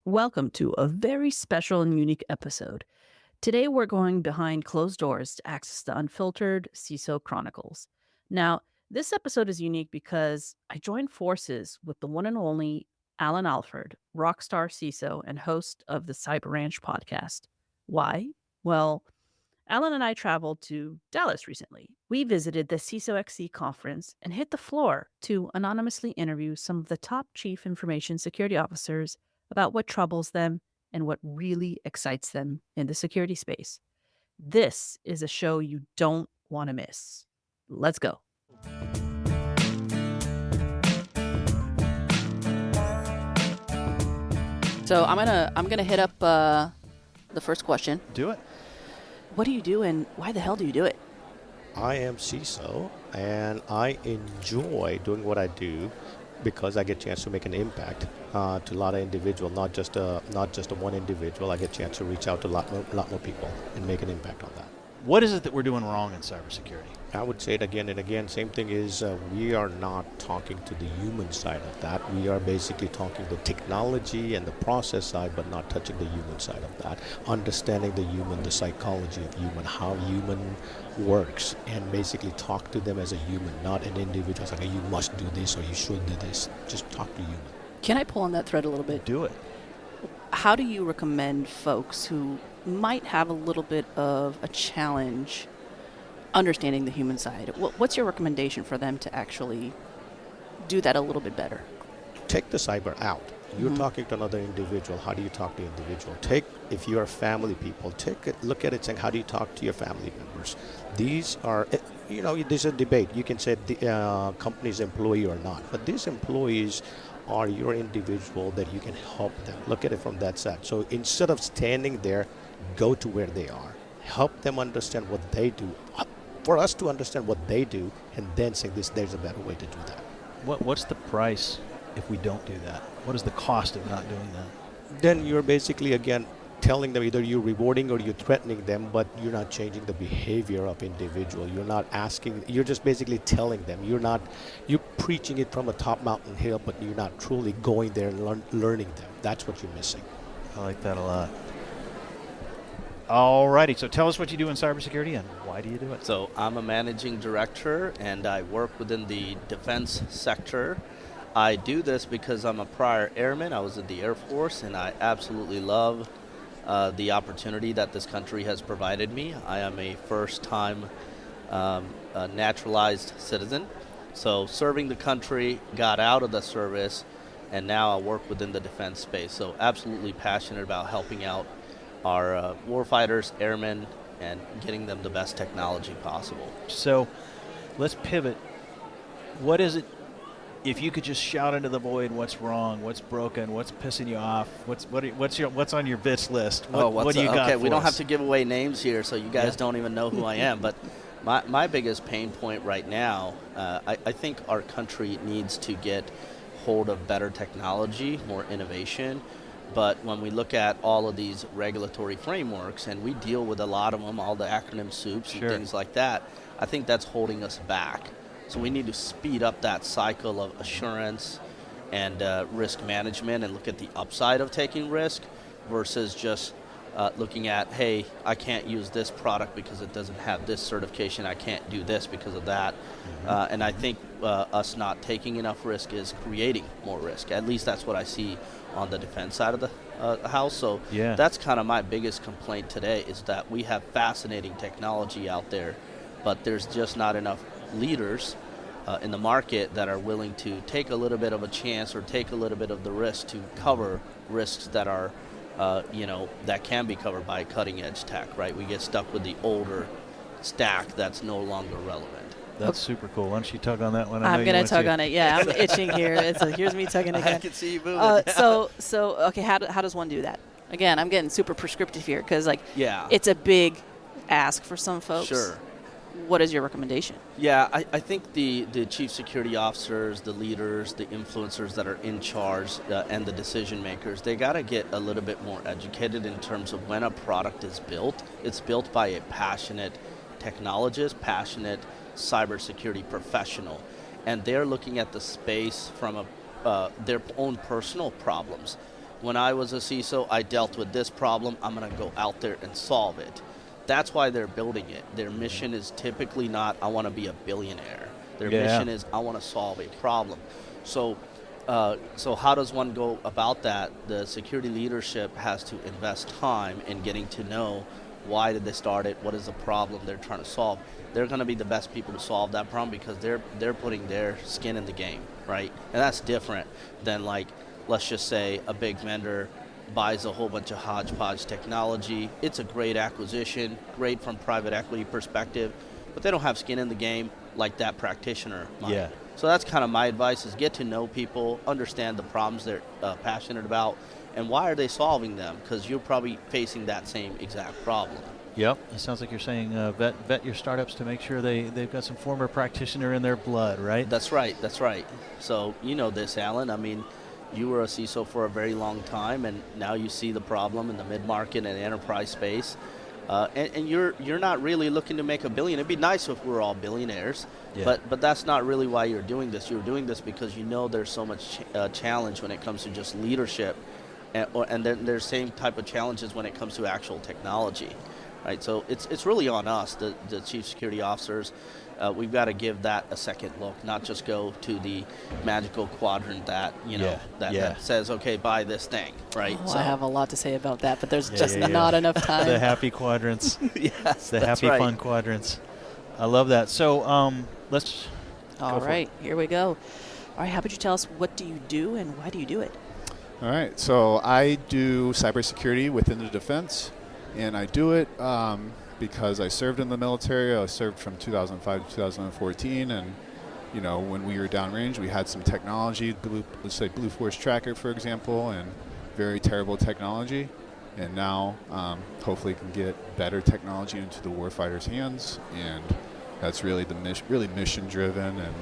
Welcome to a very special and unique episode. Today, we're going behind closed doors to access the Unfiltered CISO Chronicles. Now, this episode is unique because I joined forces with the one and only Allan Alford, rockstar CISO and host of the Cyber Ranch podcast. Why? Well, Allan and I traveled to Dallas recently. We visited the CISO XC Conference and hit the floor to anonymously interview some of the top chief information security officers about what troubles them and what really excites them in the security space. This is a show you don't want to miss. Let's go. So I'm gonna hit up the first question. Do it. What do you do and why the hell do you do it? I am CISO, and I enjoy doing what I do because I get a chance to make an impact to a lot of individuals, not just a one individual. I get a chance to reach out to a lot more people and make an impact on that. What is it that we're doing wrong in cybersecurity? I would say it again and again. Same thing is we are not talking to the human side of that. We are basically talking the technology and the process side, but not touching the human side of that. Understanding the human, the psychology of human, how human works, and basically talk to them as a human, not an individual. It's like, you must do this or you should do this. Just talk to human. Can I pull on that thread a little bit? Do it. How do you recommend folks who might have a little bit of a challenge understanding the human side? What's your recommendation for them to actually do that a little bit better? Take the cyber out. You're talking to another individual. How do you talk to the individual? If you are family people, look at it saying, how do you talk to your family members? These are, there's a debate. You can say the company's employee or not, but these employees are your individual that you can help them. Look at it from that side. So instead of standing there, go to where they are. Help them understand what they do. For us to understand what they do, and then say there's a better way to do that. What's the price if we don't do that? What is the cost of not doing that? Then you're basically, again, telling them either you're rewarding or you're threatening them, but you're not changing the behavior of individual. You're not asking, you're just basically telling them. You're preaching it from a top mountain hill, but you're not truly going there and learning them. That's what you're missing. I like that a lot. Alrighty, so tell us what you do in cybersecurity and why do you do it? So I'm a managing director and I work within the defense sector. I do this because I'm a prior airman. I was in the Air Force and I absolutely love the opportunity that this country has provided me. I am a first-time naturalized citizen. So serving the country, got out of the service, and now I work within the defense space. So absolutely passionate about helping out our warfighters, airmen, and getting them the best technology possible. So let's pivot. What is it, if you could just shout into the void, what's wrong, what's broken, what's pissing you off, what's on your bitch list? What do you got Okay, for we don't us? have to give away names here, so you guys don't even know who I am. But my biggest pain point right now, I think our country needs to get hold of better technology, more innovation. But when we look at all of these regulatory frameworks, and we deal with a lot of them, all the acronym soups and things like that, I think that's holding us back. So we need to speed up that cycle of assurance and risk management and look at the upside of taking risk versus just looking at, hey, I can't use this product because it doesn't have this certification. I can't do this because of that. And I think us not taking enough risk is creating more risk. At least that's what I see on the defense side of the house. So that's kind of my biggest complaint today is that we have fascinating technology out there, but there's just not enough leaders in the market that are willing to take a little bit of a chance or take a little bit of the risk to cover risks that are, that can be covered by cutting edge tech, right? We get stuck with the older stack that's no longer relevant. That's super cool. Why don't you tug on that one? I'm going to tug on it. Yeah, I'm itching here. Here's me tugging again. I can see you moving. Okay, how does one do that? Again, I'm getting super prescriptive here because, yeah, it's a big ask for some folks. Sure. What is your recommendation? Yeah, I think the chief security officers, the leaders, the influencers that are in charge, and the decision makers, they got to get a little bit more educated in terms of when a product is built. It's built by a passionate technologist, passionate cybersecurity professional, and they're looking at the space from their own personal problems. when I was a CISO, I dealt with this problem. I'm going to go out there and solve it. That's why they're building it. Their mission is typically not, I want to be a billionaire. Their mission is, I want to solve a problem. So how does one go about that? The security leadership has to invest time in getting to know why did they start it, what is the problem they're trying to solve. They're going to be the best people to solve that problem because they're putting their skin in the game, right? And that's different than, like, let's just say a big vendor buys a whole bunch of hodgepodge technology. It's a great acquisition, great from private equity perspective, but they don't have skin in the game like that practitioner might. Yeah. So that's kind of my advice, is get to know people, understand the problems they're passionate about, and why are they solving them? Because you're probably facing that same exact problem. Yep. It sounds like you're saying vet your startups to make sure they've got some former practitioner in their blood, right? That's right. So you know this, Allan. I mean, you were a CISO for a very long time, and now you see the problem in the mid-market and enterprise space. And you're not really looking to make $1 billion. It'd be nice if we were all billionaires, but that's not really why you're doing this. You're doing this because you know there's so much challenge when it comes to just leadership, and then there's same type of challenges when it comes to actual technology, right? So it's really on us, the chief security officers. We've got to give that a second look, not just go to the magical quadrant that that says, okay, buy this thing, right? Oh, so I have a lot to say about that, but there's just not enough time. The happy quadrants. Yes, the happy fun quadrants. I love that. So let's. All right, here we go. All right, how about you tell us, what do you do and why do you do it? All right, so I do cybersecurity within the defense, and I do it because I served in the military. I served from 2005 to 2014, and when we were downrange, we had some technology, let's say Blue Force Tracker, for example, and very terrible technology. And now, hopefully, can get better technology into the warfighter's hands, and that's really really mission-driven, and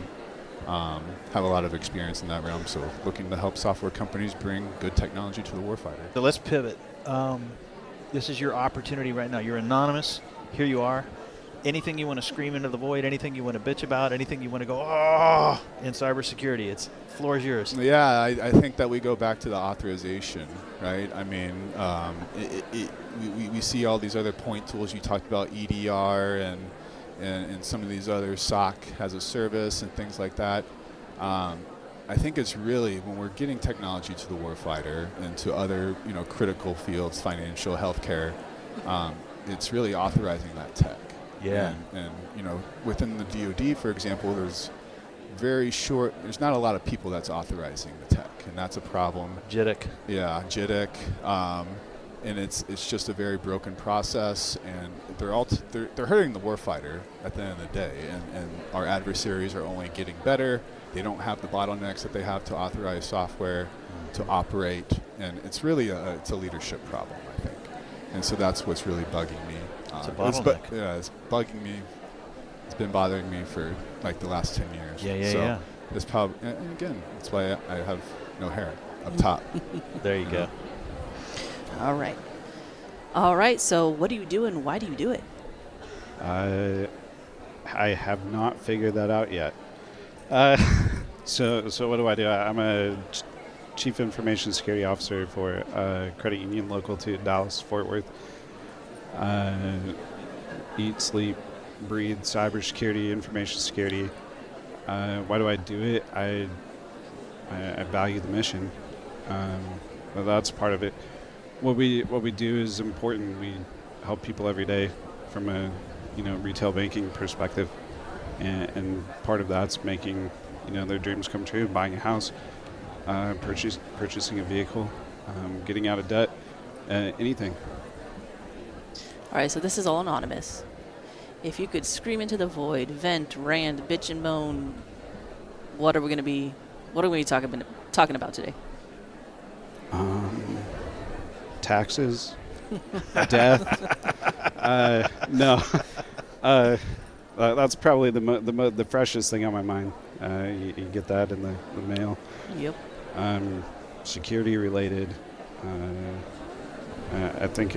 have a lot of experience in that realm. So, looking to help software companies bring good technology to the warfighter. So let's pivot. This is your opportunity right now. You're anonymous. Here you are. Anything you want to scream into the void, anything you want to bitch about, anything you want to go, in cybersecurity, floor is yours. Yeah, I think that we go back to the authorization, right? I mean, we see all these other point tools. You talked about EDR and some of these other SOC as a service and things like that. I think it's really, when we're getting technology to the warfighter and to other, critical fields, financial, healthcare, it's really authorizing that tech. Yeah. And within the DoD, for example, there's not a lot of people that's authorizing the tech, and that's a problem. JITC. Yeah, JITC. And it's just a very broken process, and they're hurting the warfighter at the end of the day, and our adversaries are only getting better. They don't have the bottlenecks that they have to authorize software to operate, and it's really it's a leadership problem, I think. And so that's what's really bugging me. It's a bottleneck. It's bugging me. It's been bothering me for like the last 10 years. So it's probably, and again, that's why I have no hair up top. There you go. All right. So what do you do and why do you do it? I have not figured that out yet. So what do? I'm a chief information security officer for a credit union local to Dallas, Fort Worth. Eat, sleep, breathe cybersecurity, information security. Why do I do it? I value the mission. Well, that's part of it. What we do is important. We help people every day from a retail banking perspective, and part of that's making their dreams come true, buying a house, purchasing a vehicle, getting out of debt, anything. All right, so this is all anonymous. If you could scream into the void, vent, rant, bitch and moan, what are we going to be talking about today? Taxes, death. No, that's probably the freshest thing on my mind. You get that in the mail. Yep. Security related. I think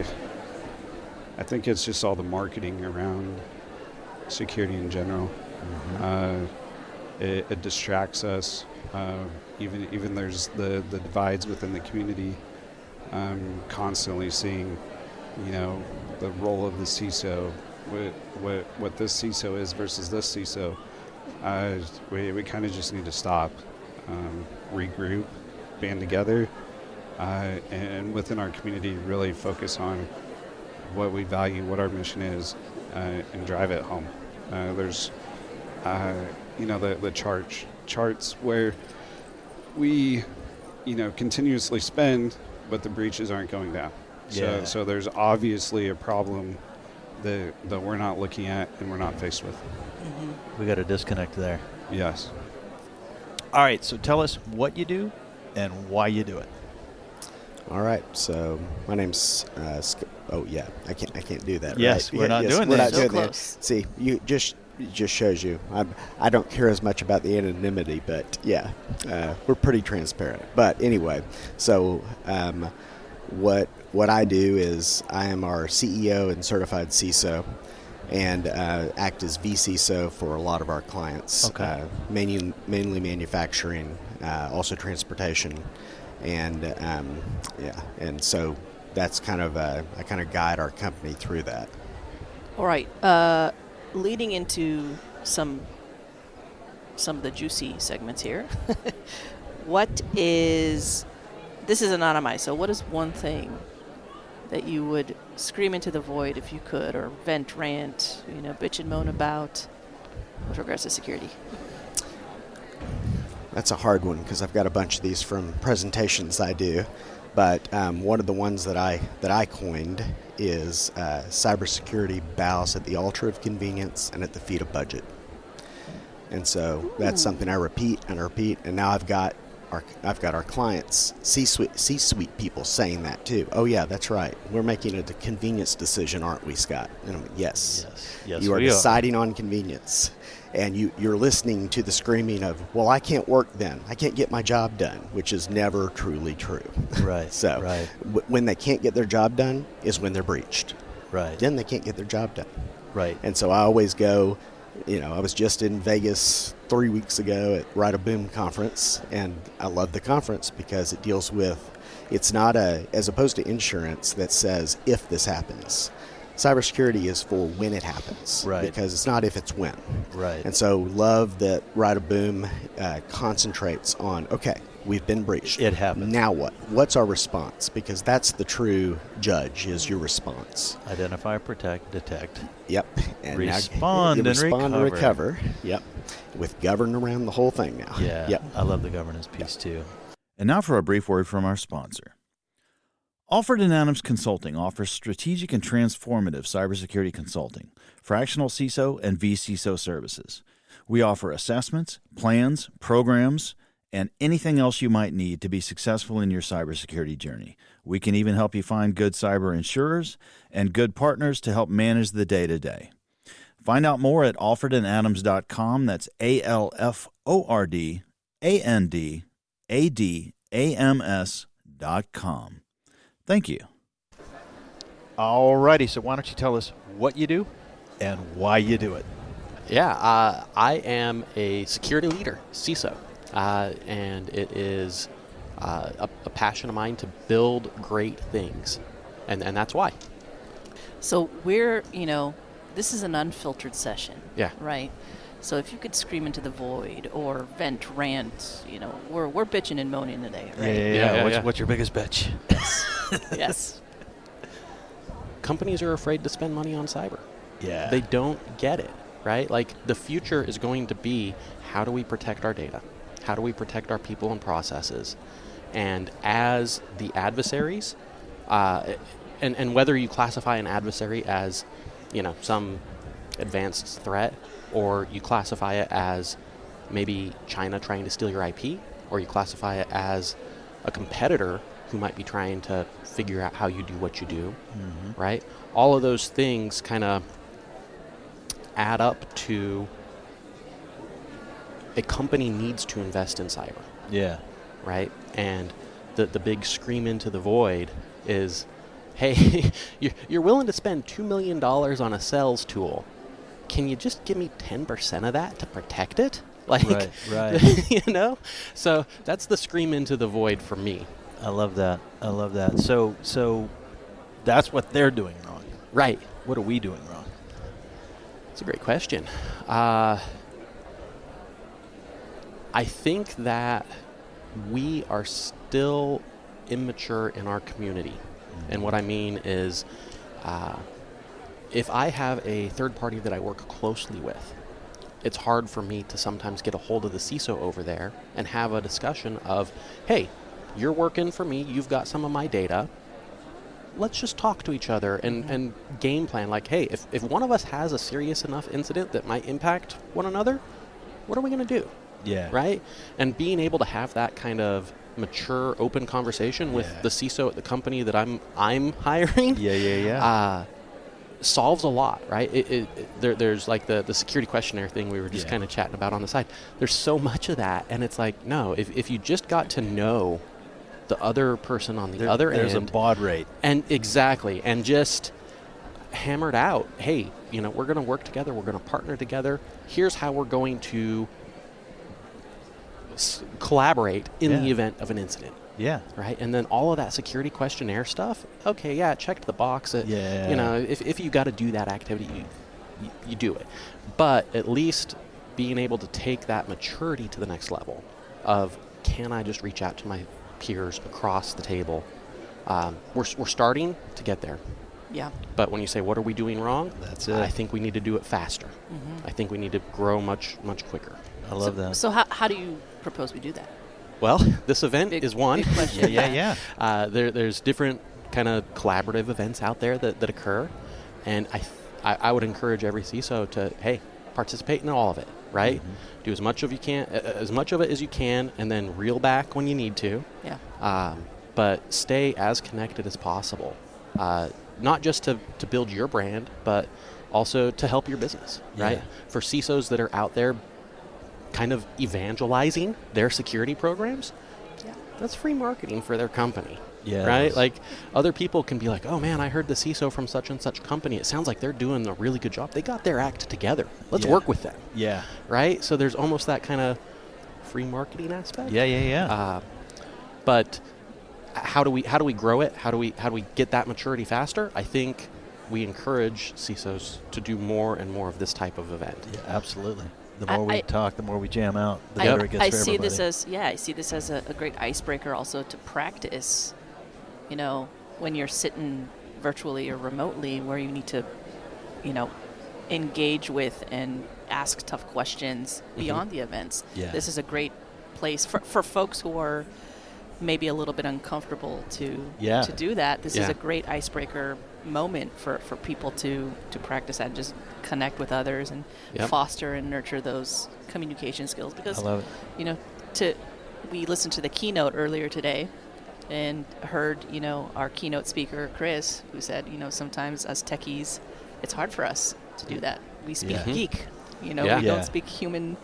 it's just all the marketing around security in general. Mm-hmm. It distracts us. Even there's the divides within the community I'm constantly seeing, the role of the CISO, what this CISO is versus this CISO. We kind of just need to stop, regroup, band together, and within our community really focus on what we value, what our mission is, and drive it home. There's, the charts where we, continuously spend, but the breaches aren't going down. So there's obviously a problem that we're not looking at and we're not faced with. We got a disconnect there. Yes. All right, so tell us what you do and why you do it. All right, so my name's I can't do that. Yes, right? we're not doing we're that. Not So doing close. that. See, it just shows you. I don't care as much about the anonymity, but yeah, we're pretty transparent. But anyway, so what I do is I am our CEO and certified CISO, and act as vCISO for a lot of our clients. Okay. Mainly manufacturing, also transportation, and and so that's kind of I kind of guide our company through that. All right. Leading into some of the juicy segments here. This is anonymized, so what is one thing that you would scream into the void if you could, or vent, rant, bitch and moan about with regards to security? That's a hard one because I've got a bunch of these from presentations I do, but one of the ones that I coined is cybersecurity bows at the altar of convenience and at the feet of budget. And so that's something I repeat, and now I've got our clients, C-suite people saying that too. Oh yeah, that's right. We're making a convenience decision, aren't we, Scott? And I'm like, yes. You are deciding on convenience. And you're listening to the screaming of, well, I can't work then. I can't get my job done, which is never truly true. Right. So when they can't get their job done is when they're breached. Right. Then they can't get their job done. Right. And so I always go, I was just in Vegas 3 weeks ago at Write a Boom conference, and I love the conference because it deals with, it's not as opposed to insurance that says if this happens. Cybersecurity is for when it happens, right? Because it's not if, it's when, right? And so, love that Write a Boom concentrates on. Okay, we've been breached. It happened. Now what? What's our response? Because that's the true judge, is your response. Identify, protect, detect. Yep. And respond and recover. Yep. With govern around the whole thing now. Yeah. Yep. I love the governance piece too. And now for a brief word from our sponsor. Alford & Adams Consulting offers strategic and transformative cybersecurity consulting, fractional CISO and vCISO services. We offer assessments, plans, programs, and anything else you might need to be successful in your cybersecurity journey. We can even help you find good cyber insurers and good partners to help manage the day-to-day. Find out more at alfordandadams.com. That's ALFORDANDADAMS.com. Thank you. All righty, so why don't you tell us what you do and why you do it? Yeah, I am a security leader, CISO, and it is a passion of mine to build great things, and that's why. So we're, this is an unfiltered session. Yeah. Right? So if you could scream into the void or vent, rant, we're bitching and moaning today, right? Yeah. What's your biggest bitch? Yes. Companies are afraid to spend money on cyber. Yeah. They don't get it, right? Like, the future is going to be, how do we protect our data? How do we protect our people and processes? And as the adversaries, and whether you classify an adversary as, some advanced threat, or you classify it as maybe China trying to steal your IP, or you classify it as a competitor who might be trying to figure out how you do what you do, right? All of those things kind of add up to a company needs to invest in cyber. Yeah. Right? And the big scream into the void is, hey, you're willing to spend $2 million on a sales tool. Can you just give me 10% of that to protect it? Like, right. So that's the scream into the void for me. I love that. I love that. So that's what they're doing wrong. Right. What are we doing wrong? It's a great question. I think that we are still immature in our community. And what I mean is, if I have a third party that I work closely with, it's hard for me to sometimes get a hold of the CISO over there and have a discussion of, hey, you're working for me, you've got some of my data, let's just talk to each other and game plan. Like, hey, if one of us has a serious enough incident that might impact one another, what are we going to do? Yeah. Right? And being able to have that kind of mature, open conversation with the CISO at the company that I'm hiring. Solves a lot, right? There's like the security questionnaire thing we were just kind of chatting about on the side. There's so much of that, and it's like, no, if you just got to know the other person on the other there's end. There's a baud rate. And exactly, and just hammered out, hey, we're going to work together, we're going to partner together. Here's how we're going to collaborate in the event of an incident. Yeah. Right. And then all of that security questionnaire stuff. Okay. Yeah. Checked the box. If you got to do that activity, you do it. But at least being able to take that maturity to the next level of, can I just reach out to my peers across the table? We're starting to get there. Yeah. But when you say, what are we doing wrong? That's it. I think we need to do it faster. I think we need to grow much, much quicker. I love that. So how do you propose we do that? Well, this event is one. Big question. There's different kind of collaborative events out there that occur, and I would encourage every CISO to, hey, participate in all of it, right? Do as much of it as you can, and then reel back when you need to. Yeah. But stay as connected as possible, not just to build your brand, but also to help your business, right? For CISOs that are out there kind of evangelizing their security programs, that's free marketing for their company, right? Like, other people can be like, oh man, I heard the CISO from such and such company, it sounds like they're doing a really good job, they got their act together, let's work with them. Right? So there's almost that kind of free marketing aspect. But how do we grow it? How do we get that maturity faster? I think we encourage CISOs to do more and more of this type of event. Absolutely. The more we talk, the more we jam out, the better it gets for everybody. I see this as a great icebreaker also to practice, when you're sitting virtually or remotely, where you need to, engage with and ask tough questions beyond the events. This is a great place for folks who are maybe a little bit uncomfortable to do that. This is a great icebreaker moment for people to practice and just connect with others and foster and nurture those communication skills. Because I love it. We listened to the keynote earlier today and heard our keynote speaker Chris, who said sometimes as techies it's hard for us to do that. We speak geek, we don't speak human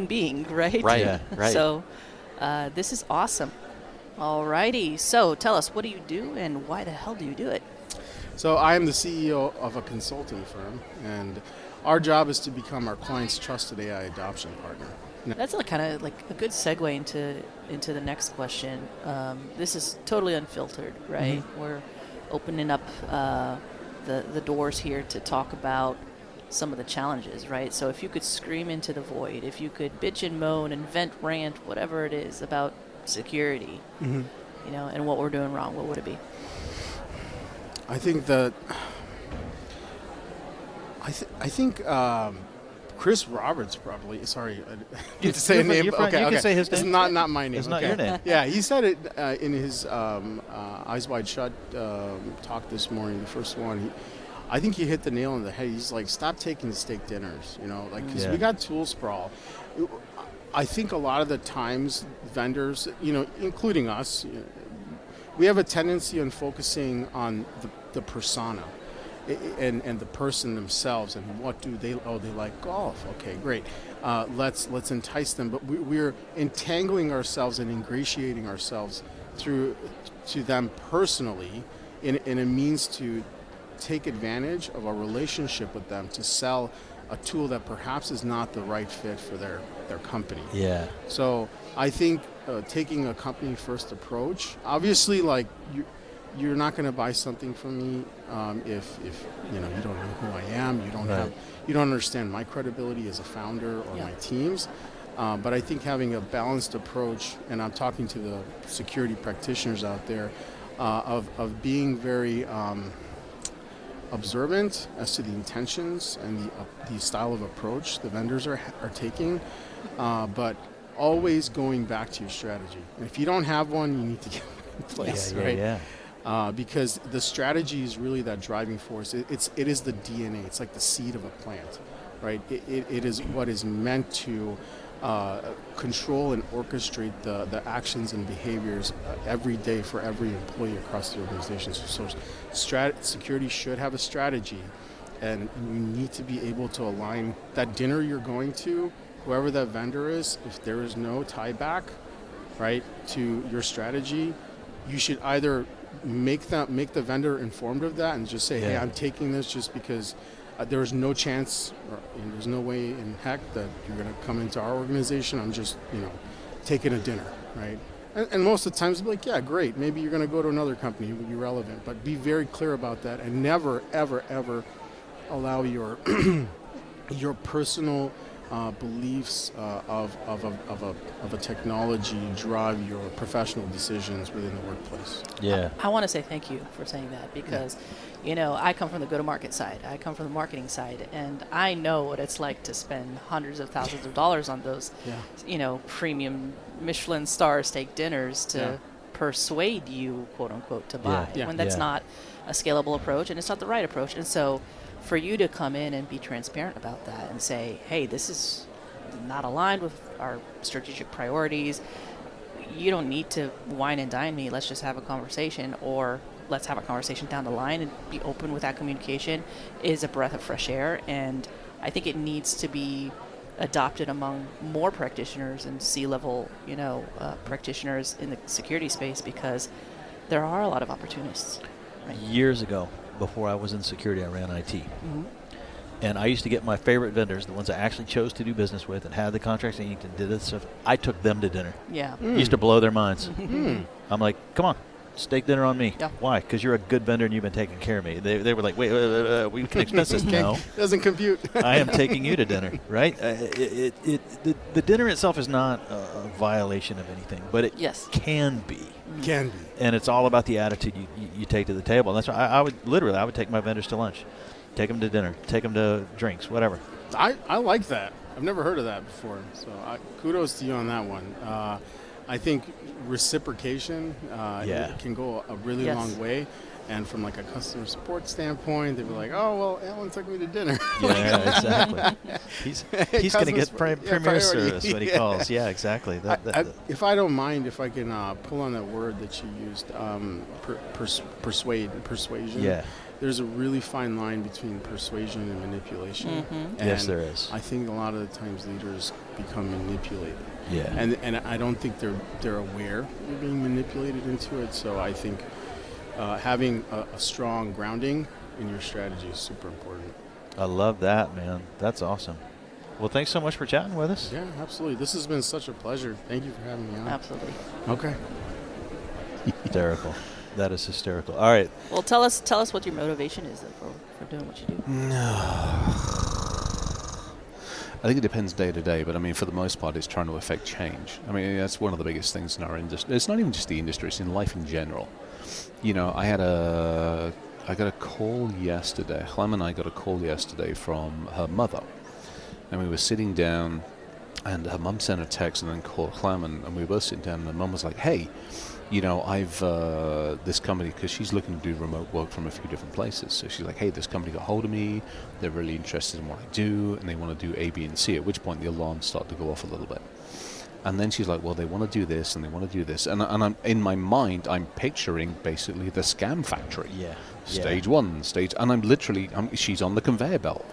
being, right? Right. So this is awesome. Alrighty, so tell us, what do you do and why the hell do you do it? So I am the CEO of a consulting firm, and our job is to become our clients' trusted AI adoption partner. That's kind of like a good segue into the next question. This is totally unfiltered, right? We're opening up the doors here to talk about some of the challenges, right? So if you could scream into the void, if you could bitch and moan and vent, rant, whatever it is about security, and what we're doing wrong, what would it be? I think that Chris Roberts probably. Sorry, I need to say a name. You can say his name. It's not my name. It's not your name. Yeah, he said it in his Eyes Wide Shut talk this morning. The first one. I think he hit the nail on the head. He's like, stop taking the steak dinners. Because we got tool sprawl. I think a lot of the times vendors, including us, we have a tendency on focusing on the persona and the person themselves and what do they like golf. Okay, great. Let's entice them, but we're entangling ourselves and ingratiating ourselves to them personally in a means to take advantage of a relationship with them to sell a tool that perhaps is not the right fit for their company. Yeah. So I think taking a company first approach. Obviously, like you're not going to buy something from me if you don't know who I am. You don't understand my credibility as a founder or my team's. But I think having a balanced approach, and I'm talking to the security practitioners out there, of being very observant as to the intentions and the style of approach the vendors are taking, but always going back to your strategy. And if you don't have one, you need to get one in place, right? Yeah. Because the strategy is really that driving force. It is the DNA. It's like the seed of a plant, right? It is what is meant to control and orchestrate the actions and behaviors every day for every employee across the organization. So security should have a strategy, and you need to be able to align that dinner you're going to, whoever that vendor is. If there is no tie back, right, to your strategy, you should either make the vendor informed of that and just say, hey, I'm taking this just because there is no chance, and there's no way in heck that you're going to come into our organization. I'm just, taking a dinner, right? And most of the times, be like, yeah, great. Maybe you're going to go to another company who would be relevant, but be very clear about that, and never, ever, ever allow your your personal beliefs of a technology drive your professional decisions within the workplace. Yeah. I want to say thank you for saying that, because I come from the go-to-market side. I come from the marketing side, and I know what it's like to spend hundreds of thousands of dollars on those, premium Michelin star steak dinners to persuade you, quote unquote, to buy, when that's not a scalable approach and it's not the right approach. And so for you to come in and be transparent about that and say, hey, this is not aligned with our strategic priorities. You don't need to wine and dine me. Let's just have a conversation, or let's have a conversation down the line and be open with that communication, is a breath of fresh air. And I think it needs to be adopted among more practitioners and C-level, practitioners in the security space, because there are a lot of opportunists. Right? Years ago, before I was in security, I ran IT. Mm-hmm. And I used to get my favorite vendors, the ones I actually chose to do business with and had the contracts inked and did this stuff. I took them to dinner. Yeah. Used to blow their minds. I'm like, come on, steak dinner on me. Yeah. Why? Because you're a good vendor and you've been taking care of me. They were like, wait, we can expense this. No. Doesn't compute. I am taking you to dinner, right? The dinner itself is not a violation of anything, but it can be. Can be. And it's all about the attitude you take to the table. And that's why I would take my vendors to lunch. Take them to dinner. Take them to drinks, whatever. I like that. I've never heard of that before. So kudos to you on that one. I think reciprocation can go a really long way. And from like a customer support standpoint, they'd be like, oh, well, Allan took me to dinner. Yeah, exactly. He's going to get premier service when he calls. Yeah, exactly. If I don't mind, if I can pull on that word that you used, persuasion. Yeah. There's a really fine line between persuasion and manipulation. Mm-hmm. And yes, there is. I think a lot of the times leaders become manipulated. Yeah. And I don't think they're aware they're being manipulated into it. So I think having a strong grounding in your strategy is super important. I love that, man. That's awesome. Well, thanks so much for chatting with us. Yeah, absolutely. This has been such a pleasure. Thank you for having me on. Absolutely. Okay. Hysterical. That is hysterical. All right. Well, tell us what your motivation is for doing what you do. I think it depends day to day, but I mean, for the most part, it's trying to affect change. I mean, that's one of the biggest things in our industry. It's not even just the industry; it's in life in general. I got a call yesterday. Clem and I got a call yesterday from her mother, and we were sitting down, and her mum sent a text and then called Clem, and we were both sitting down, and the mum was like, "Hey, I've this company," because she's looking to do remote work from a few different places. So she's like, hey, this company got hold of me. They're really interested in what I do, and they want to do A, B, and C, at which point the alarms start to go off a little bit. And then she's like, well, they want to do this, and they want to do this. And I'm, in my mind, I'm picturing basically the scam factory. Yeah. Stage one, and I'm literally, she's on the conveyor belt.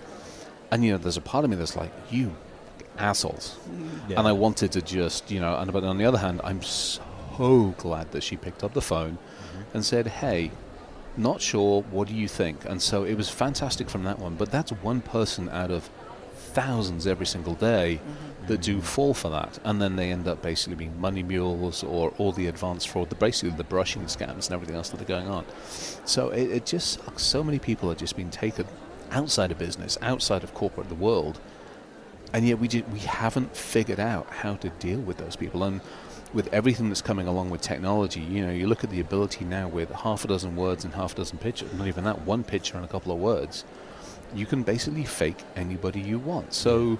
And, there's a part of me that's like, you assholes. Yeah. And I wanted to just, but on the other hand, I'm so glad that she picked up the phone and said, hey, not sure, what do you think? And so it was fantastic from that one, but that's one person out of thousands every single day that do fall for that, and then they end up basically being money mules or all the advanced fraud, basically the brushing scams and everything else that are going on. So it just sucks. So many people are just being taken outside of business, outside of corporate, the world, and yet we haven't figured out how to deal with those people. And with everything that's coming along with technology, you look at the ability now with half a dozen words and half a dozen pictures, not even that, one picture and a couple of words, you can basically fake anybody you want. So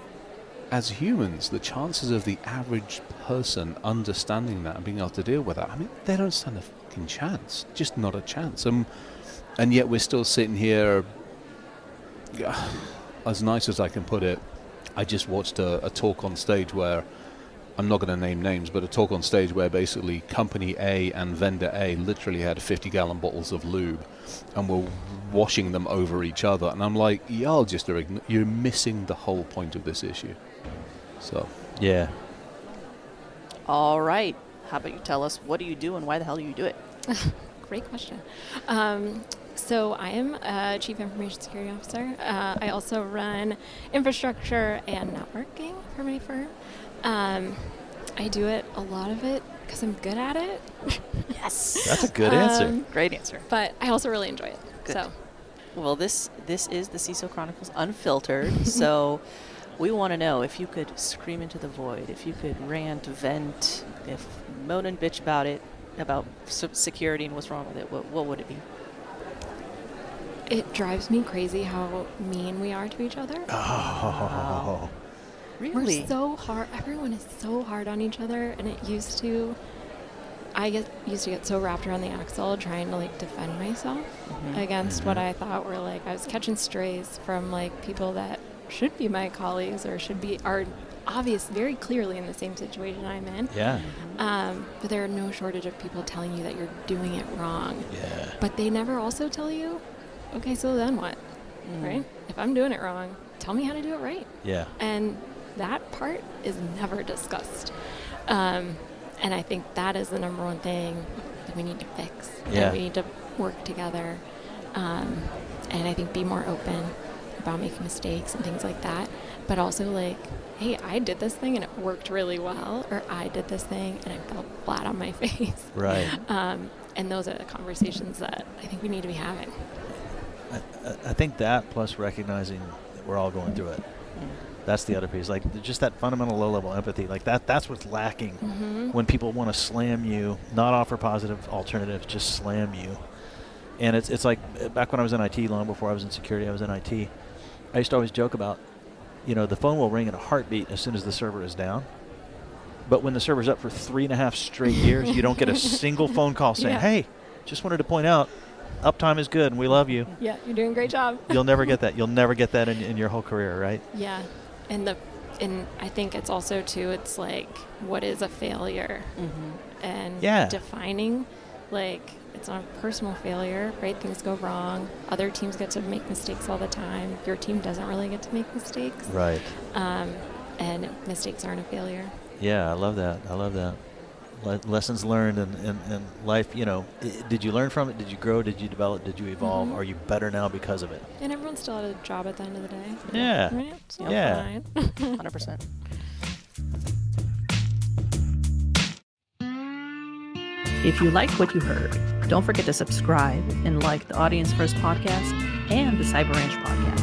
as humans, the chances of the average person understanding that and being able to deal with that, I mean, they don't stand a fucking chance. Just not a chance. And yet we're still sitting here, as nice as I can put it, I just watched a talk on stage where, I'm not going to name names, but a talk on stage where basically company A and vendor A literally had 50-gallon bottles of lube and were washing them over each other. And I'm like, y'all you're missing the whole point of this issue. So, Yeah. All right. How about you tell us, what do you do and why the hell do you do it? Great question. So I am a Chief Information Security Officer. I also run infrastructure and networking for my firm. I do a lot of it because I'm good at it. Yes. That's a good answer. Great answer. But I also really enjoy it. Good. So, Well, this is the CISO Chronicles Unfiltered. So we want to know if you could scream into the void, if you could rant, vent, if moan and bitch about security and what's wrong with it, what would it be? it drives me crazy how mean we are to each other. Oh. Really? We're so hard. Everyone is so hard on each other, and it used to. used to get so wrapped around the axle trying to defend myself against what I thought were I was catching strays from people that should be my colleagues or are obvious very clearly in the same situation I'm in. Yeah. But there are no shortage of people telling you that you're doing it wrong. Yeah. But they never also tell you, okay, so then what? Right? If I'm doing it wrong, tell me how to do it right. Yeah. And that part is never discussed. And I think that is the number one thing that we need to fix. Yeah. That we need to work together. And I think be more open about making mistakes and things like that. But also hey, I did this thing and it worked really well, or I did this thing and I fell flat on my face. Right. And those are the conversations that I think we need to be having. I think that plus recognizing that we're all going through it. That's the other piece. Just that fundamental low-level empathy. That's what's lacking when people want to slam you, not offer positive alternatives, just slam you. And it's like back when I was in IT, long before I was in security, I was in IT. I used to always joke about, the phone will ring in a heartbeat as soon as the server is down. But when the server's up for 3.5 straight years, you don't get a single phone call saying, hey, just wanted to point out, uptime is good and we love you. Yeah, you're doing a great job. You'll never get that. You'll never get that in your whole career, right? Yeah. And I think it's also too, it's what is a failure? And defining, it's not a personal failure, right? Things go wrong. Other teams get to make mistakes all the time. Your team doesn't really get to make mistakes. Right. And mistakes aren't a failure. Yeah, I love that. Lessons learned in life, did you learn from it? Did you grow? Did you develop? Did you evolve? Are you better now because of it? And everyone still had a job at the end of the day. Yeah. Right? So Yeah. fine. 100%. If you liked what you heard, don't forget to subscribe and like the Audience First podcast and the Cyber Ranch podcast.